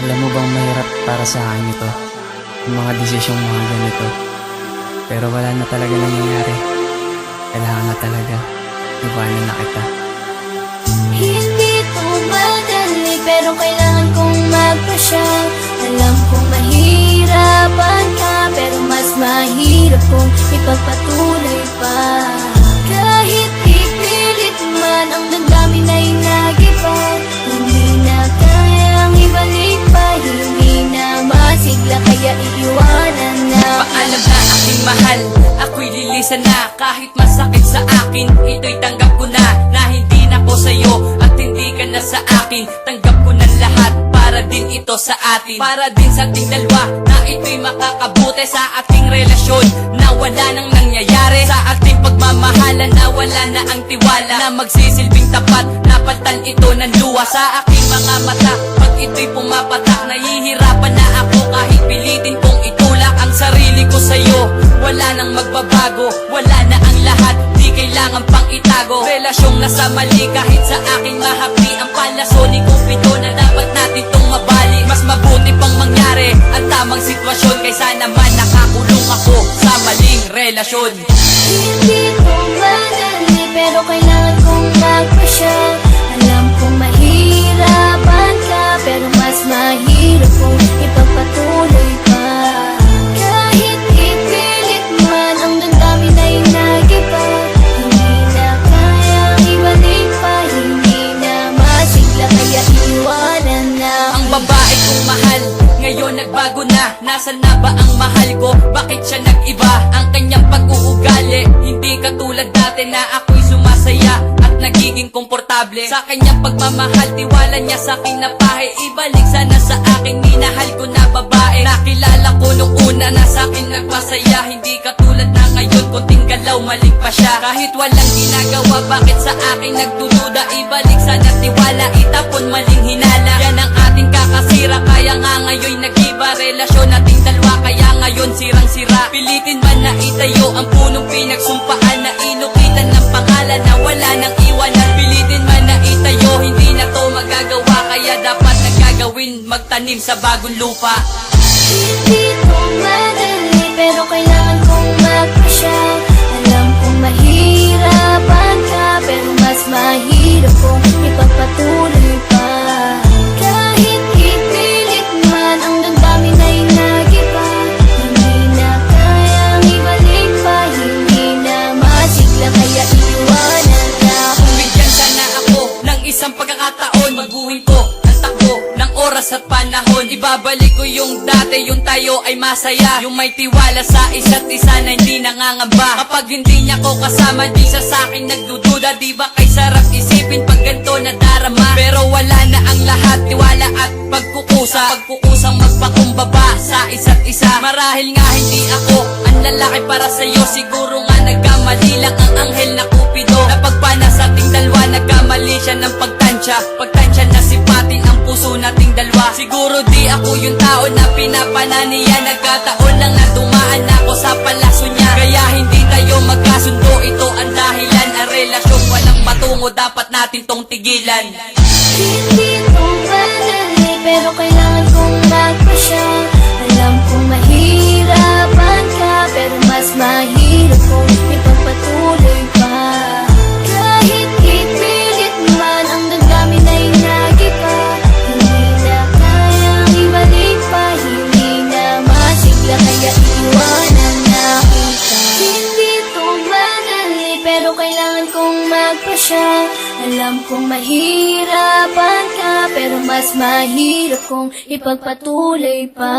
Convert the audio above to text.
Alam mo bang mahirap para sa akin ito, yung mga desisyong mga ganito. Pero wala na talaga nangyayari. Kailangan na talaga, iwanan na kita. Hindi to madali, pero kailangan kong magpasya. Alam kong mahirapan ka, pero mas mahirap kong ipagpatuloy pa. Kahit ipilit man, ang damdamin ay nagiba. Hindi na kayang ibalik pa, hindi na masigla, kaya iiwanan na. Paalam na aking mahal, ako'y lilisan na. Kahit masakit sa akin, ito'y tanggap ko na. Na hindi na ko sa'yo at hindi ka na sa akin. Tanggap ko na lahat, para din ito sa atin. Para din sa ating dalawa, na ito'y makakabuti sa ating relasyon. Na wala nang nangyayari sa ating pagmamahalan. Na wala na ang tiwala, na magsisilbing tapat. Napaltan ito ng luha sa aking mga mata. Pag ito'y pumapatak, nahihirapan na ako. Kahit pilitin kong itulak ang sarili ko sa'yo, wala nang magbabago, wala na ang lahat, di kailangan pang itago. Relasyong nasa mali, kahit sa aking mahapdi ang palaso ni Cupido, na dapat natin tong mabali. Mas mabuti pang mangyari ang tamang sitwasyon, kaysa naman nakakulong ako sa maling relasyon. Hindi ko madali, pero kailangan kong magpasya. Alam kong mahirapan ka, pero mas mahirap kong ipagpatuloy pa. Kahit ipilit man, ang damdamin ay nagiba. Hindi na kayang ibalik pa, hindi na masigla, kaya iiwanan na. Ang babae kong mahal, ngayon nagbago na. Nasaan na ba ang mahal ko? Bakit siya nag-iba? Ang kanyang pag-uugali, hindi katulad dati na ako'y sumasaya at nagiging komportable. Sa kanyang pagmamahal, tiwala niya sa akin na pahe. Ibalik sana sa akin, minahal ko na babae. Nakilala ko nung una na sa akin nagpasaya. Hindi katulad na ngayon, konting galaw, mali pa siya. Kahit walang ginagawa, bakit sa akin nagdududa? Ibalik sana tiwala, itapon maling hinala. Yan ang ating kakasira, kaya nga ngayon nag-iba. Relasyon nating dalawa, kaya ngayon sirang-sira. Pilitin man na itayo ang punong pinagsumpaan, na inukitan ng pangalan na wala nang iwanan. Pilitin man na itayo, hindi na to magagawa, kaya dapat nagagawin, magtanim sa bagong lupa. Hindi ko madali, pero kailangan kong magpasya. Alam kong mahirapan ka, pero mas mahirap kong ipagpatuloy pa. Kahit ipilit man, ang damdamin ay nagiba. Hindi na kayang ibalik pa, hindi na masigla, kaya iiwanan na. Kung bigyan sana ako ng isang pagkakataon, baguhin ko ang takbo ng oras at panahon. Ibabalik ko yung dati, yung tayo ay masaya, yung may tiwala sa isa't isa na hindi nangangamba. Kapag hindi niya ko kasama, di siya sa'kin nagdududa. Di ba kay sarap isipin pag ganito nadarama? Pero wala na ang lahat, tiwala at pagkukusa. Pagkukusang magpakumbaba sa isa't isa. Marahil nga hindi ako ang lalaki para sa'yo, siguro nga nagkamali lang ang anghel na Cupido. Napagpana sa ating dalawa, nagkamali siya ng pagtansya. Pagtansya na sipatin ang puso nating dalawa. Siguro di ako yung tao na pinapana niya. Nagkataon lang na dumaan ako sa palaso niya, kaya hindi tayo magkasundo. Ito ang dahilan, ang relasyon walang patungo, dapat natin tong tigilan. Hindi ko madali, pero kailangan kong magpasya. Alam kong mahirapan ka, pero mas mahirap kong ipagpatuloy pa. Kahit ipilit man, ang damdamin ay nagiba. Hindi na kayang ibalik pa, hindi na masigla, kaya iiwanan na kita. Hindi to madali, pero kailangan kong magpasya. Alam kong mahirapan ka, pero mas mahirap kong ipagpatuloy pa.